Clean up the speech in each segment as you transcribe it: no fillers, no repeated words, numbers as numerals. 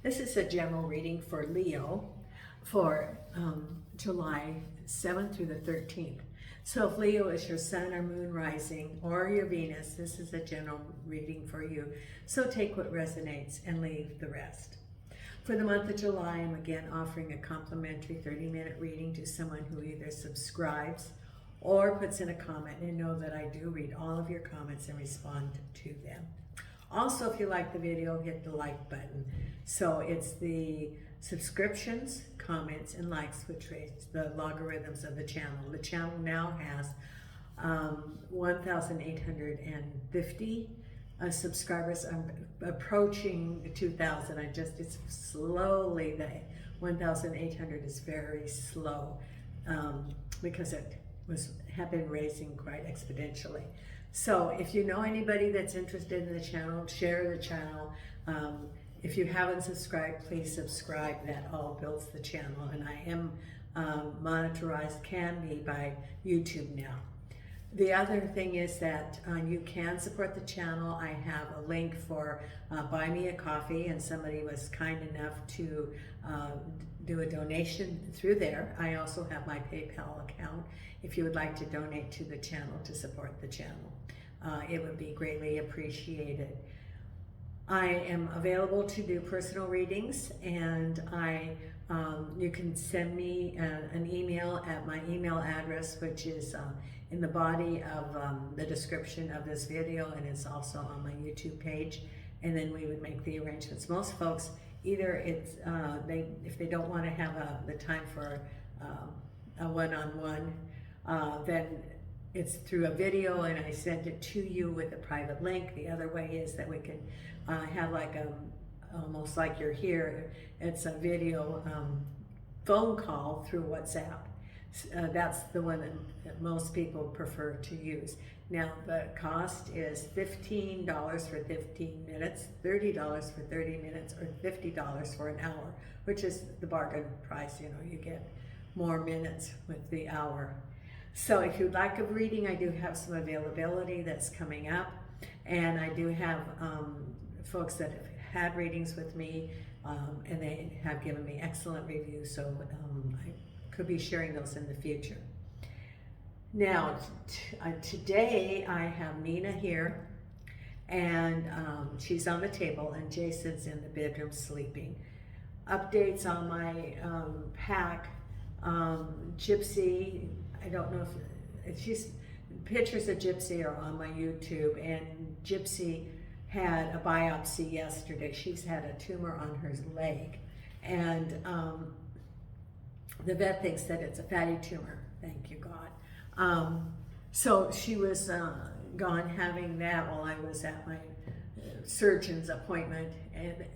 This is a general reading for Leo for July 7th through the 13th. So if Leo is your sun or moon rising or your Venus, this is a general reading for you. So take what resonates and leave the rest. For the month of July, I'm again offering a complimentary 30-minute reading to someone who either subscribes or puts in a comment, and know that I do read all of your comments and respond to them. Also, if you like the video, hit the like button. So it's the subscriptions, comments, and likes which raise the logarithms of the channel. The channel now has 1,850 subscribers. I'm approaching 2,000. It's slowly, the 1,800 is very slow because it have been raising quite exponentially. So if you know anybody that's interested in the channel, share the channel. If you haven't subscribed, please subscribe. That all builds the channel. And I am monetized, can be, by YouTube now. The other thing is that you can support the channel. I have a link for Buy Me a Coffee, and somebody was kind enough to do a donation through there. I also have my PayPal account if you would like to donate to the channel to support the channel. It would be greatly appreciated. I am available to do personal readings, and you can send me an email at my email address, which is in the body of the description of this video, and it's also on my YouTube page, and then we would make the arrangements. Most folks, either it's if they don't want to have the time for a one-on-one, then it's through a video and I send it to you with a private link. The other way is that we can have like almost like you're here. It's a video phone call through WhatsApp. That's the one that most people prefer to use. Now the cost is $15 for 15 minutes, $30 for 30 minutes, or $50 for an hour, which is the bargain price. You know, you get more minutes with the hour. So if you'd like a reading, I do have some availability that's coming up, and I do have folks that have had readings with me, and they have given me excellent reviews, so I could be sharing those in the future. Now, today I have Nina here, and she's on the table, and Jason's in the bedroom sleeping. Updates on my pack. Gypsy, I don't know if pictures of Gypsy are on my YouTube, and Gypsy had a biopsy yesterday. She's had a tumor on her leg, and the vet thinks that it's a fatty tumor. Thank you, God. So she was gone having that while I was at my surgeon's appointment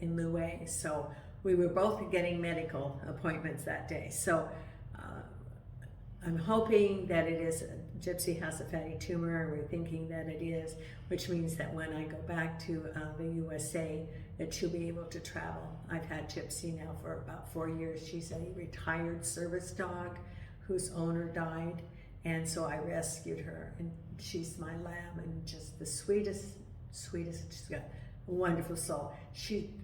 in Louis. So we were both getting medical appointments that day. So I'm hoping that it is, Gypsy has a fatty tumor, and we're thinking that it is, which means that when I go back to the USA, that she'll be able to travel. I've had Gypsy now for about 4 years. She's a retired service dog whose owner died, and so I rescued her, and she's my lamb, and just the sweetest, she's got a wonderful soul. She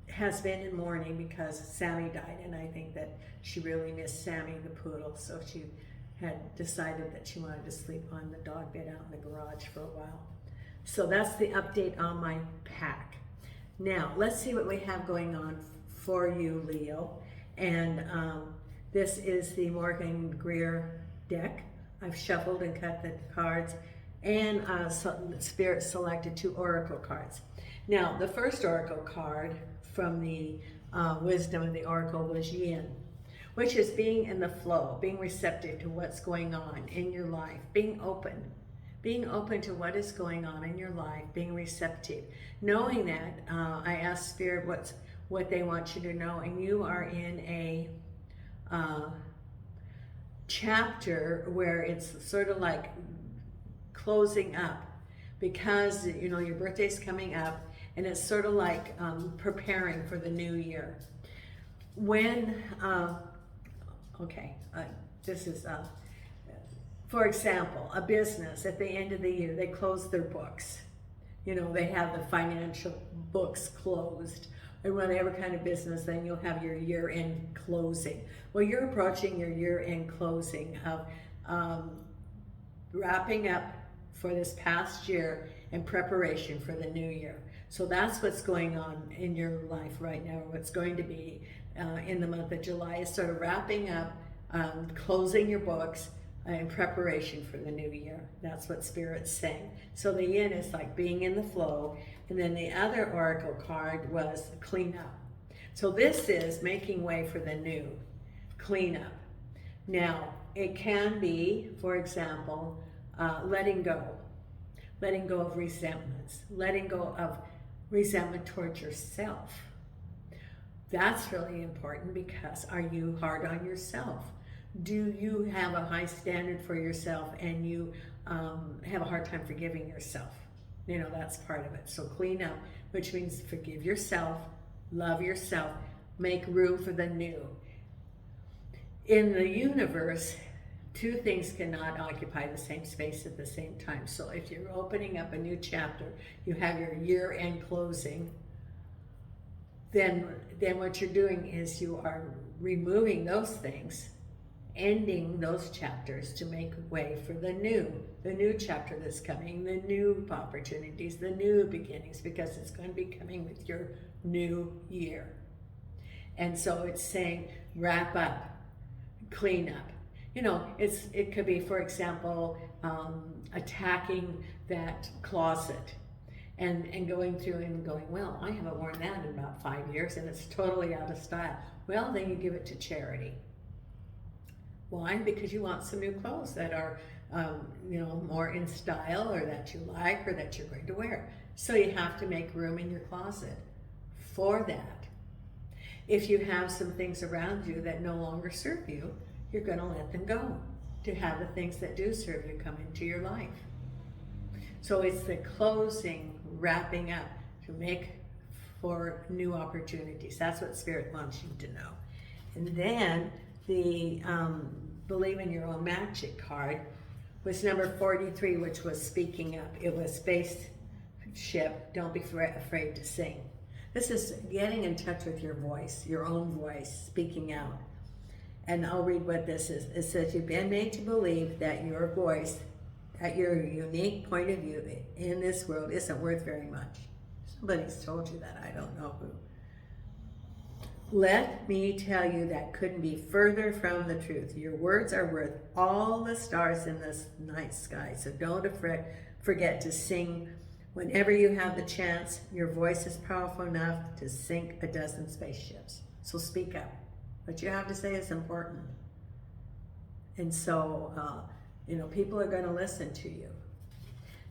has been in mourning because Sammy died, and I think that she really missed Sammy the poodle, so she had decided that she wanted to sleep on the dog bed out in the garage for a while. So that's the update on my pack. Now, let's see what we have going on for you, Leo. And this is the Morgan Greer deck. I've shuffled and cut the cards, and Spirit selected 2 oracle cards. Now, the first oracle card from the wisdom of the oracle was Yin, which is being in the flow, being receptive to what's going on in your life, being open to what is going on in your life, being receptive, knowing that I asked Spirit what they want you to know, and you are in a chapter where it's sort of like closing up, because you know your birthday's coming up, and it's sort of like preparing for the new year. When this is for example, a business at the end of the year, they close their books. You know, they have the financial books closed, in whatever kind of business, then you'll have your year-end closing. Well, you're approaching your year-end closing of wrapping up for this past year in preparation for the new year. So that's what's going on in your life right now. What's going to be in the month of July is sort of wrapping up, closing your books in preparation for the new year. That's what Spirit's saying. So the yin is like being in the flow, and then the other oracle card was clean up. So this is making way for the new, clean up. Now, it can be, for example, letting go of resentments, letting go of resentment towards yourself. That's really important, because are you hard on yourself? Do you have a high standard for yourself, and you have a hard time forgiving yourself? You know, that's part of it. So clean up, which means forgive yourself, love yourself, make room for the new. In the universe, two things cannot occupy the same space at the same time. So if you're opening up a new chapter, you have your year-end closing, then what you're doing is you are removing those things, ending those chapters to make way for the new chapter that's coming, the new opportunities, the new beginnings, because it's going to be coming with your new year. And so it's saying wrap up, clean up. You know, it could be, for example, attacking that closet and going through and going, well, I haven't worn that in about 5 years and it's totally out of style. Well, then you give it to charity. Why? Because you want some new clothes that are, you know, more in style, or that you like, or that you're going to wear. So you have to make room in your closet for that. If you have some things around you that no longer serve you, you're going to let them go to have the things that do serve you come into your life. So it's the closing, wrapping up to make for new opportunities. That's what Spirit wants you to know. And then the Believe in Your Own Magic card was number 43, which was speaking up. It was spaceship, don't be afraid to sing. This is getting in touch with your voice, your own voice, speaking out. And I'll read what this is. It says, you've been made to believe that your voice, that your unique point of view in this world isn't worth very much. Somebody's told you that, I don't know who. Let me tell you, that couldn't be further from the truth. Your words are worth all the stars in this night sky, so don't forget to sing whenever you have the chance. Your voice is powerful enough to sink a dozen spaceships. So speak up. What you have to say is important. And so, you know, people are going to listen to you.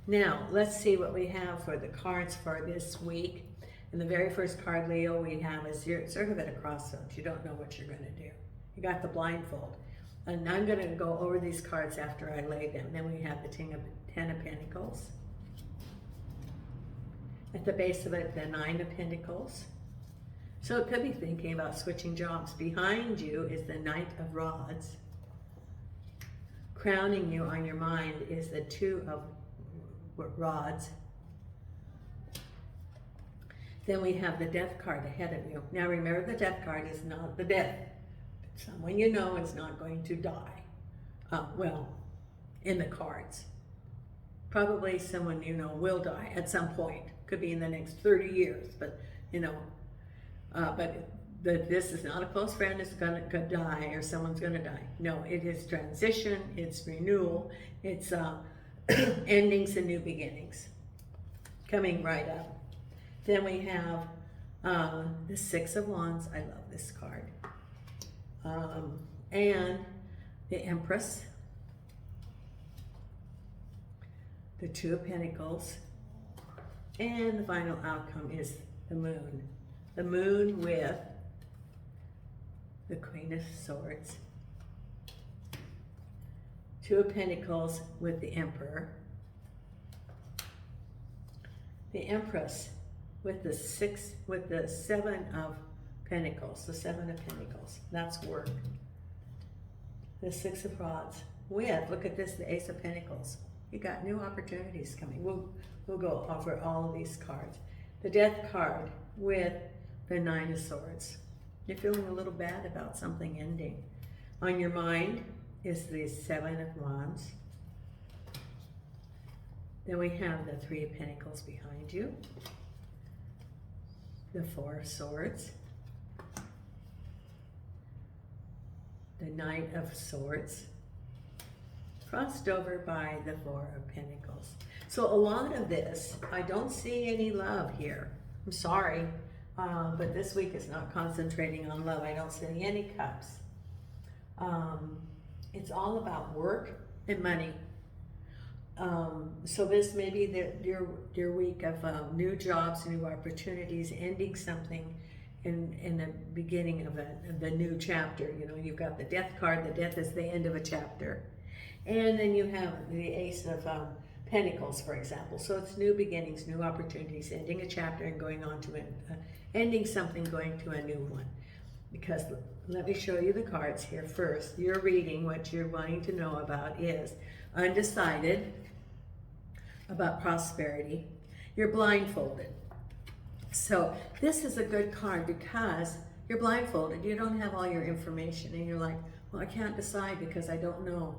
Now, let's see what we have for the cards for this week. And the very first card, Leo, we have is you're sort of at a crossroads. You don't know what you're going to do. You got the blindfold. And I'm going to go over these cards after I lay them. Then we have the Ten of Pentacles. At the base of it, the Nine of Pentacles. So it could be thinking about switching jobs. Behind you is the Knight of Rods. Crowning you on your mind is the Two of Rods. Then we have the Death card ahead of you. Now remember, the Death card is not the death. Someone you know is not going to die. Well, in the cards. Probably someone you know will die at some point. Could be in the next 30 years, but you know. This is not a close friend is going to die, or someone's going to die. No, it is transition, it's renewal, it's endings and new beginnings coming right up. Then we have the Six of Wands. I love this card. And the Empress, the Two of Pentacles, and the final outcome is the Moon. The Moon with the Queen of Swords, Two of Pentacles with the Emperor, the Empress with the Seven of Pentacles, the Seven of Pentacles. That's work. The Six of Rods with, look at this, the Ace of Pentacles. You got new opportunities coming. We'll go over all of these cards. The Death card with the Nine of Swords. You're feeling a little bad about something ending. On your mind is the Seven of Wands. Then we have the Three of Pentacles behind you. The Four of Swords. The Knight of Swords. Crossed over by the Four of Pentacles. So a lot of this, I don't see any love here. I'm sorry, but this week is not concentrating on love. I don't see any cups. It's all about work and money. So this may be your week of new jobs, new opportunities, ending something in the beginning of the new chapter. You know, you've got the Death card. The Death is the end of a chapter. And then you have the Ace of Pentacles, for example. So it's new beginnings, new opportunities, ending a chapter and going on to ending something, going to a new one. Because let me show you the cards here first. Your reading, what you're wanting to know about is undecided about prosperity. You're blindfolded. So this is a good card because you're blindfolded. You don't have all your information and you're like, well, I can't decide because I don't know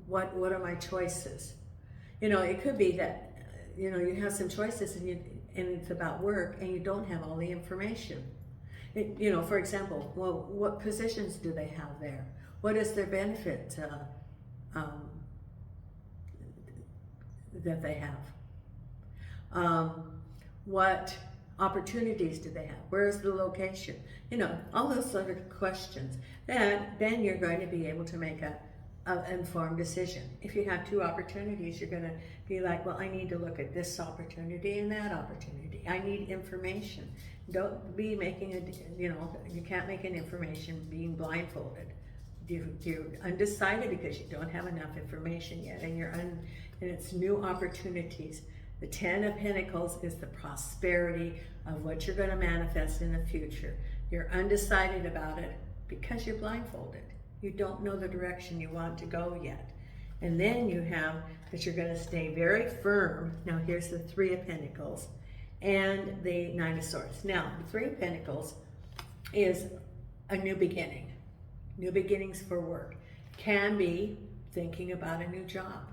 what are my choices. You know, it could be that, you know, you have some choices and it's about work and you don't have all the information. You know, for example, well, what positions do they have there? What is their benefit that they have? What opportunities do they have? Where's the location? You know, all those sort of questions. Then you're going to be able to make an informed decision. If you have two opportunities, you're going to be like, well, I need to look at this opportunity and that opportunity. I need information. Don't be making you know, you can't make an information being blindfolded. You're undecided because you don't have enough information yet, and and it's new opportunities. The Ten of Pentacles is the prosperity of what you're going to manifest in the future. You're undecided about it because you're blindfolded. You don't know the direction you want to go yet. And then you have that you're going to stay very firm. Now here's the Three of Pentacles and the Nine of Swords. Now the Three of Pentacles is a new beginning. New beginnings for work. Can be thinking about a new job.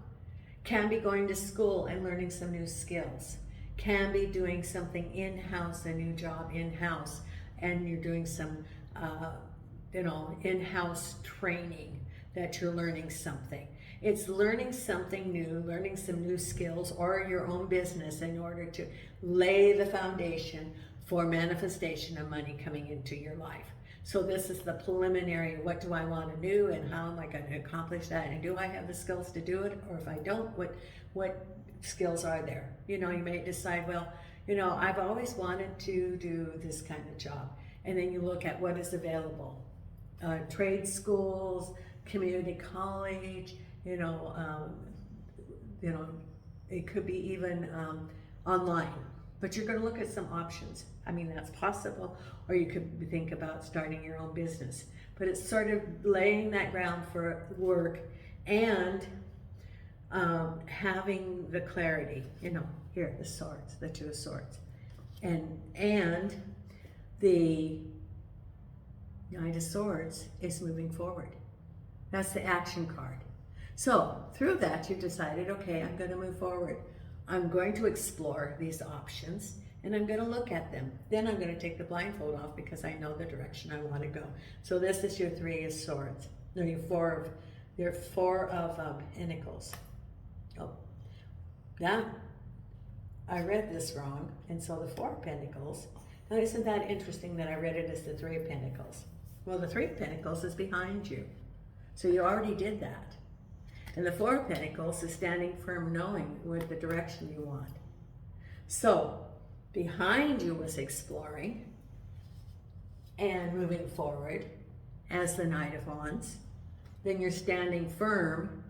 Can be going to school and learning some new skills. Can be doing something in-house, a new job in-house, and you're doing some you know, in-house training that you're learning something. It's learning something new, learning some new skills or your own business in order to lay the foundation for manifestation of money coming into your life. So this is the preliminary, what do I want to do and how am I going to accomplish that? And do I have the skills to do it? Or if I don't, what skills are there? You know, you may decide, well, you know, I've always wanted to do this kind of job. And then you look at what is available. Trade schools, community college, you know, it could be even online. But you're going to look at some options. I mean, that's possible. Or you could think about starting your own business. But it's sort of laying that ground for work and having the clarity. You know, here, the swords, the Two of Swords. And the Knight of Swords is moving forward. That's the action card. So through that, you've decided, okay, I'm going to move forward. I'm going to explore these options and I'm going to look at them. Then I'm going to take the blindfold off because I know the direction I want to go. So this is your Three of Swords. No, your Four of Pentacles. Oh, yeah, I read this wrong. And so the Four of Pentacles. Now isn't that interesting that I read it as the Three of Pentacles? Well, the Three of Pentacles is behind you. So you already did that. And the Four of Pentacles is standing firm, knowing what the direction you want. So behind you was exploring and moving forward as the Knight of Wands. Then you're standing firm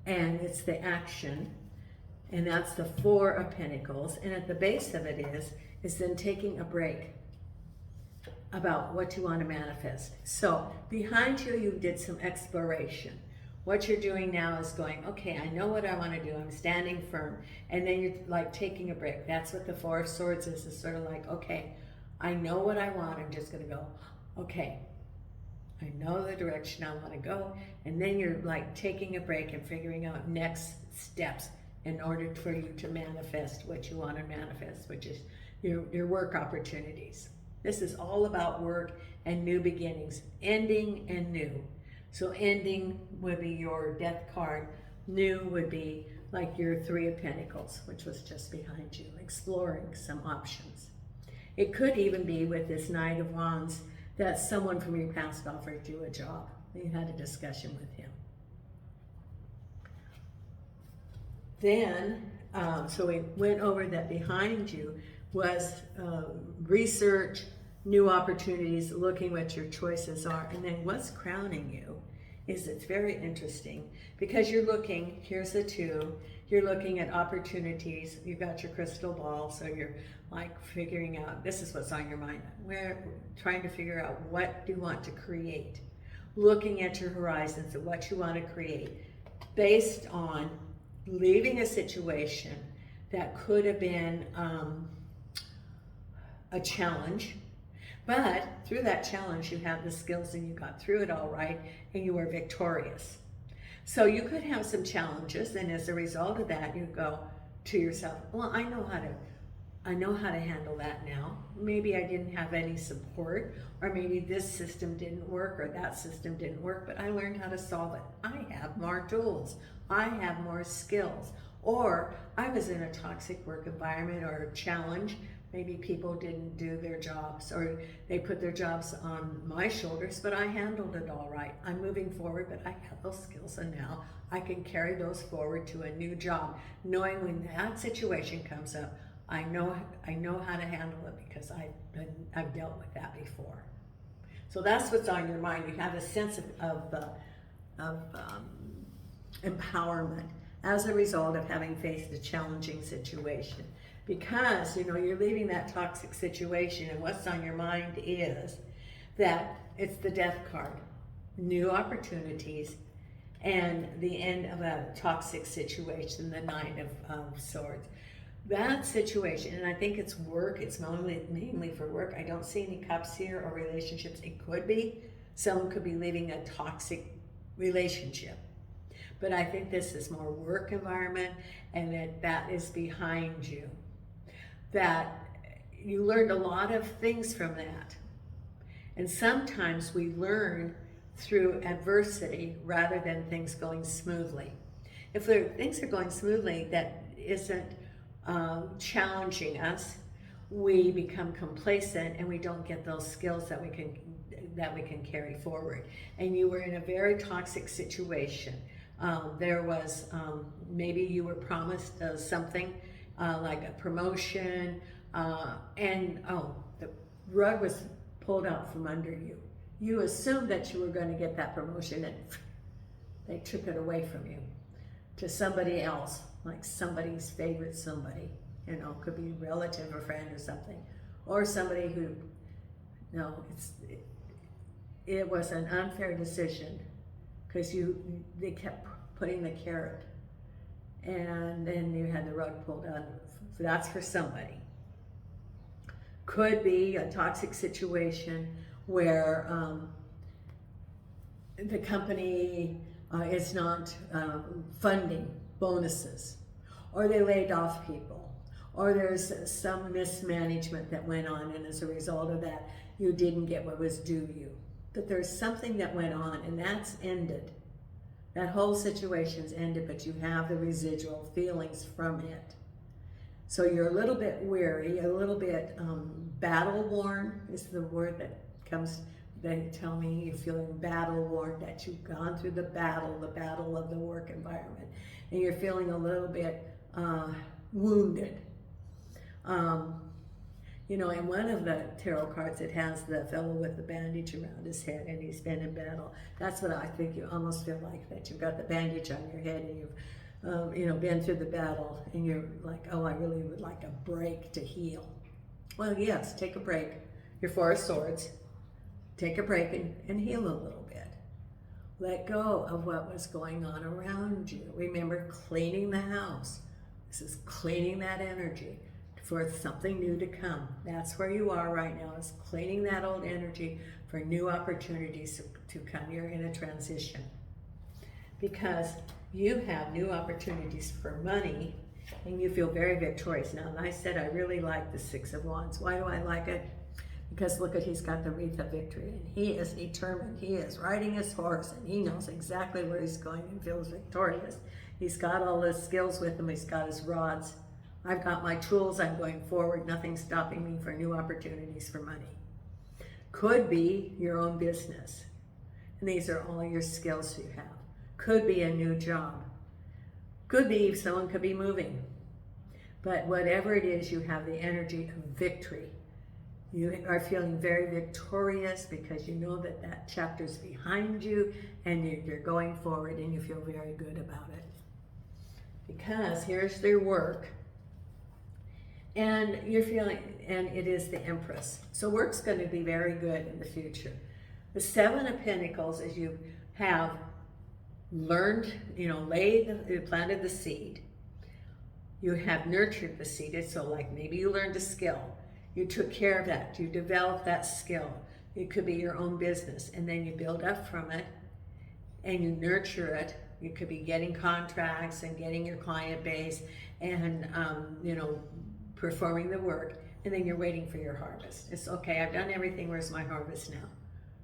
and it's the action. And that's the Four of Pentacles. And at the base of it is then taking a break about what you want to manifest. So behind you, you did some exploration. What you're doing now is going, okay, I know what I want to do. I'm standing firm. And then you're like taking a break. That's what the Four of Swords is sort of like, okay, I know what I want. I'm just going to go, okay, I know the direction I want to go. And then you're like taking a break and figuring out next steps in order for you to manifest what you want to manifest, which is your work opportunities. This is all about work and new beginnings, ending and new. So ending would be your death card. New would be like your Three of Pentacles, which was just behind you, exploring some options. It could even be with this Knight of Wands that someone from your past offered you a job. You had a discussion with him. Then, so we went over that behind you was research, new opportunities, looking what your choices are. And then what's crowning you is it's very interesting because you're looking, here's the two, you're looking at opportunities, you've got your crystal ball, so you're like figuring out, this is what's on your mind. We're trying to figure out what do you want to create. Looking at your horizons of what you want to create based on leaving a situation that could have been a challenge, but through that challenge you have the skills and you got through it all right and you were victorious. So you could have some challenges, and as a result of that you go to yourself, well, I know how to handle that now. Maybe I didn't have any support, or maybe this system didn't work or that system didn't work, but I learned how to solve it. I have more tools. I have more skills. Or I was in a toxic work environment or a challenge. Maybe people didn't do their jobs, or they put their jobs on my shoulders, but I handled it all right. I'm moving forward, but I have those skills, and now I can carry those forward to a new job, knowing when that situation comes up, I know how to handle it because I've dealt with that before. So that's what's on your mind. You have a sense of empowerment as a result of having faced a challenging situation. Because, you're leaving that toxic situation, and what's on your mind is that it's the Death card, new opportunities, and the end of a toxic situation, the Knight of Swords. That situation, and I think it's work, it's mainly for work. I don't see any cups here or relationships. It could be, someone could be leaving a toxic relationship. But I think this is more work environment, and that is behind you. That you learned a lot of things from that. And sometimes we learn through adversity rather than things going smoothly. If things are going smoothly, that isn't challenging us, we become complacent and we don't get those skills that we can carry forward. And you were in a very toxic situation. There was maybe you were promised something like a promotion, and the rug was pulled out from under you. You assumed that you were going to get that promotion, and they took it away from you to somebody else, like somebody's favorite somebody. Could be a relative or friend or something, or somebody who, it was an unfair decision because they kept putting the carrot, and then you had the rug pulled out. That's for somebody. Could be a toxic situation where the company is not funding bonuses, or they laid off people, or there's some mismanagement that went on, and as a result of that, you didn't get what was due you. But there's something that went on, and that's ended. That whole situation's ended, but you have the residual feelings from it. So you're a little bit weary, a little bit battle-worn is the word that comes. They tell me you're feeling battle-worn, that you've gone through the battle of the work environment, and you're feeling a little bit wounded. In one of the tarot cards, it has the fellow with the bandage around his head, and he's been in battle. That's what I think. You almost feel like that you've got the bandage on your head, and you've been through the battle, and you're like, oh, I really would like a break to heal. Well, yes, take a break. You're Four of Swords. Take a break and heal a little bit. Let go of what was going on around you. Remember, cleaning the house. This is cleaning that energy for something new to come. That's where you are right now, is cleaning that old energy for new opportunities to come. You're in a transition because you have new opportunities for money and you feel very victorious. Now, and I said I really like the Six of Wands. Why do I like it? Because look at, he's got the wreath of victory and he is determined. He is riding his horse and he knows exactly where he's going and feels victorious. He's got all his skills with him. He's got his rods. I've got my tools. I'm going forward. Nothing's stopping me for new opportunities for money. Could be your own business. And these are all your skills you have. Could be a new job. Could be someone could be moving. But whatever it is, you have the energy of victory. You are feeling very victorious because you know that that chapter's behind you and you're going forward and you feel very good about it. Because here's their work. And you're feeling, and it is the Empress. So work's going to be very good in the future. The Seven of Pentacles is you have learned, planted the seed. You have nurtured the seed. So like maybe you learned a skill. You took care of that. You developed that skill. It could be your own business. And then you build up from it and you nurture it. You could be getting contracts and getting your client base and, performing the work. And then you're waiting for your harvest. It's okay, I've done everything. Where's my harvest now?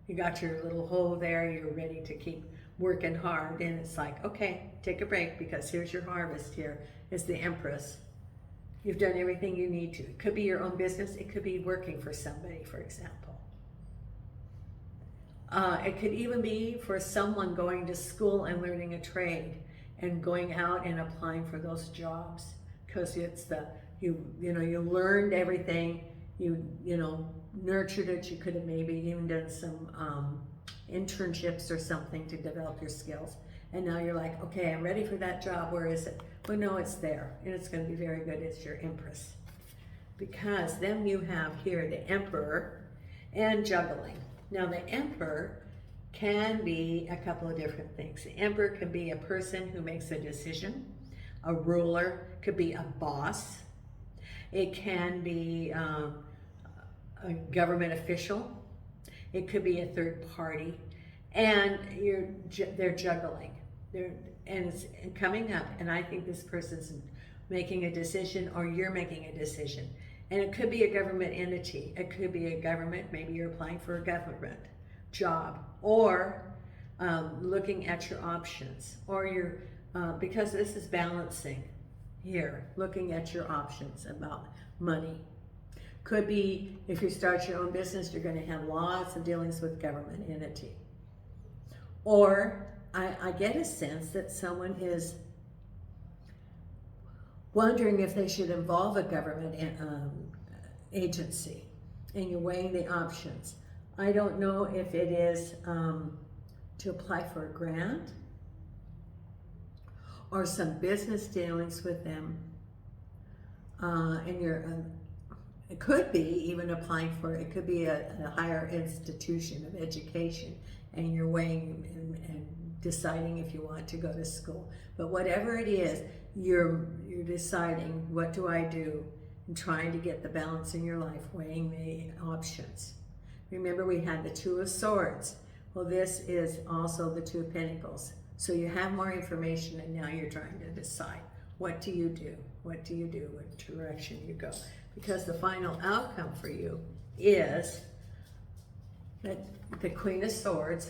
You got your little hole there. You're ready to keep working hard. And it's like, okay, take a break because here's your harvest. Here is the Empress. You've done everything you need to. It could be your own business. It could be working for somebody, for example. It could even be for someone going to school and learning a trade and going out and applying for those jobs because it's you learned everything. You nurtured it. You could have maybe even done some internships or something to develop your skills. And now you're like, okay, I'm ready for that job. Where is it? Well, no, it's there. And it's going to be very good. It's your Empress. Because then you have here the Emperor and juggling. Now, the Emperor can be a couple of different things. The Emperor can be a person who makes a decision. A ruler could be a boss. It can be a government official. It could be a third party. And they're juggling. It's coming up, and I think this person's making a decision or you're making a decision. And it could be a government entity. It could be a government, maybe you're applying for a government job or looking at your options or because this is balancing here, looking at your options about money. Could be if you start your own business, you're going to have lots of dealings with government entity. Or I get a sense that someone is wondering if they should involve a government agency, and you're weighing the options. I don't know if it is to apply for a grant or some business dealings with them, and it could be even applying for, it could be a higher institution of education, and you're weighing and deciding if you want to go to school. But whatever it is, you're deciding, what do I do? And trying to get the balance in your life, weighing the options. Remember, we had the Two of Swords. Well, this is also the Two of Pentacles. So you have more information, and now you're trying to decide, what do you do? What do you do? What direction you go? Because the final outcome for you is that the Queen of Swords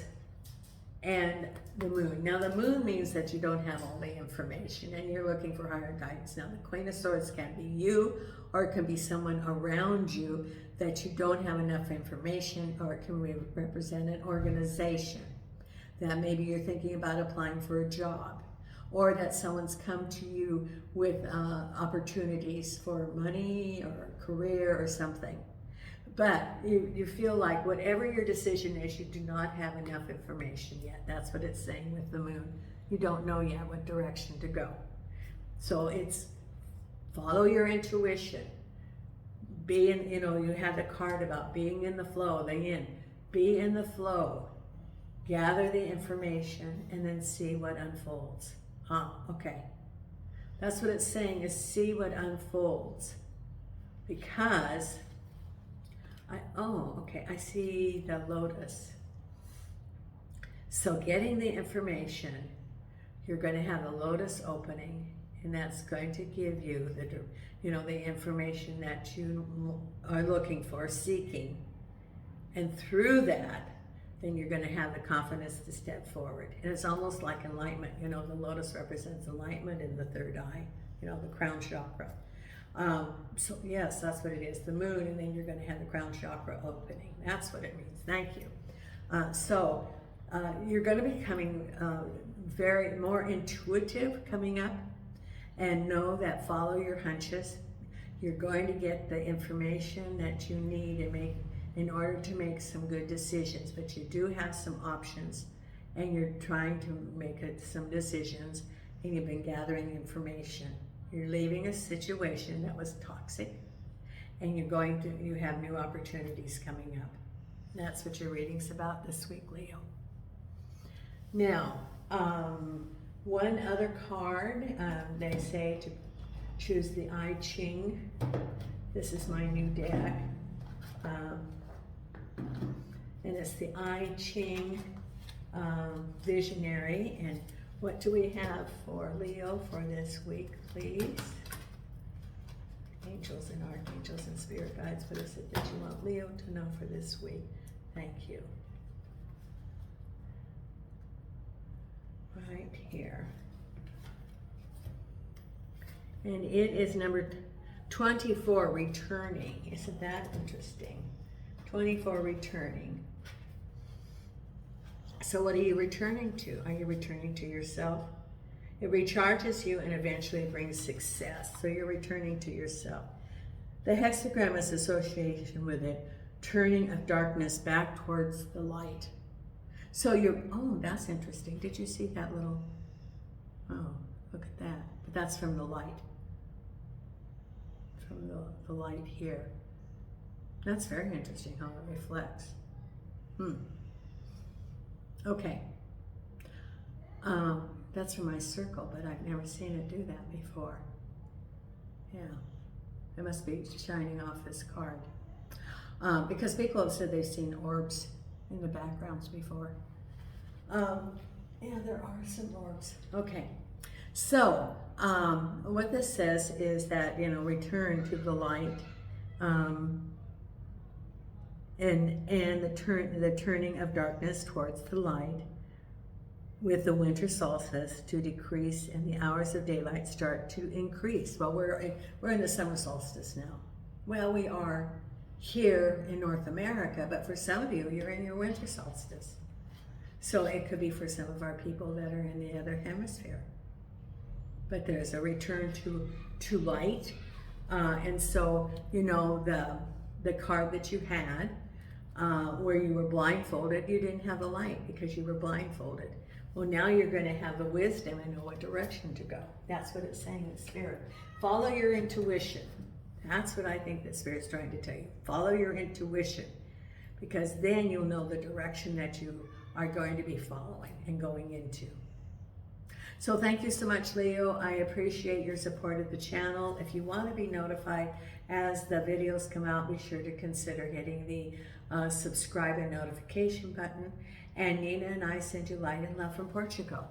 and the Moon. Now, the Moon means that you don't have all the information and you're looking for higher guidance. Now, the Queen of Swords can be you, or it can be someone around you that you don't have enough information, or it can represent an organization that maybe you're thinking about applying for a job, or that someone's come to you with opportunities for money or a career or something. But you feel like whatever your decision is, you do not have enough information yet. That's what it's saying with the Moon. You don't know yet what direction to go. So it's follow your intuition. Be in, you have the card about being in the flow, the yin. Be in the flow. Gather the information and then see what unfolds. Okay. That's what it's saying, is see what unfolds. because I see the lotus. So getting the information, you're going to have a lotus opening, and that's going to give you the information that you are looking for, seeking. And through that, then you're going to have the confidence to step forward. And it's almost like enlightenment. You know, the lotus represents enlightenment in the third eye, you know, the crown chakra. So yes, that's what it is, the moon, and then you're going to have the crown chakra opening. That's what it means. Thank you. You're going to be becoming very more intuitive coming up, and know that follow your hunches. You're going to get the information that you need in order to make some good decisions, but you do have some options, and you're trying to make some decisions, and you've been gathering information. You're leaving a situation that was toxic, and you have new opportunities coming up. That's what your reading's about this week, Leo. Now, one other card, they say to choose the I Ching. This is my new deck. And it's the I Ching Visionary. And what do we have for Leo for this week, please? Angels and archangels and spirit guides, what is it that you want Leo to know for this week? Thank you. Right here. And it is number 24, returning. Isn't that interesting? 24, returning. So what are you returning to? Are you returning to yourself? It recharges you and eventually brings success. So you're returning to yourself. The hexagram is association with it, turning of darkness back towards the light. So that's interesting. Did you see that little, look at that. But that's from the light. From the light here. That's very interesting how it reflects. Okay. That's from my circle, but I've never seen it do that before. Yeah. It must be shining off this card. Because people have said they've seen orbs in the backgrounds before. Yeah, there are some orbs. Okay. So, what this says is that, return to the light, and the turning of darkness towards the light, with the winter solstice to decrease and the hours of daylight start to increase. Well, we're in the summer solstice now. Well, we are here in North America, but for some of you, you're in your winter solstice. So it could be for some of our people that are in the other hemisphere. But there's a return to light. And so, the card that you had, where you were blindfolded, you didn't have the light because you were blindfolded. Well, now you're going to have the wisdom and know what direction to go. That's what it's saying in Spirit. Follow your intuition. That's what I think that Spirit's trying to tell you. Follow your intuition, because then you'll know the direction that you are going to be following and going into. So thank you so much, Leo. I appreciate your support of the channel. If you want to be notified as the videos come out, be sure to consider hitting the subscribe and notification button. And Nina and I send you light and love from Portugal.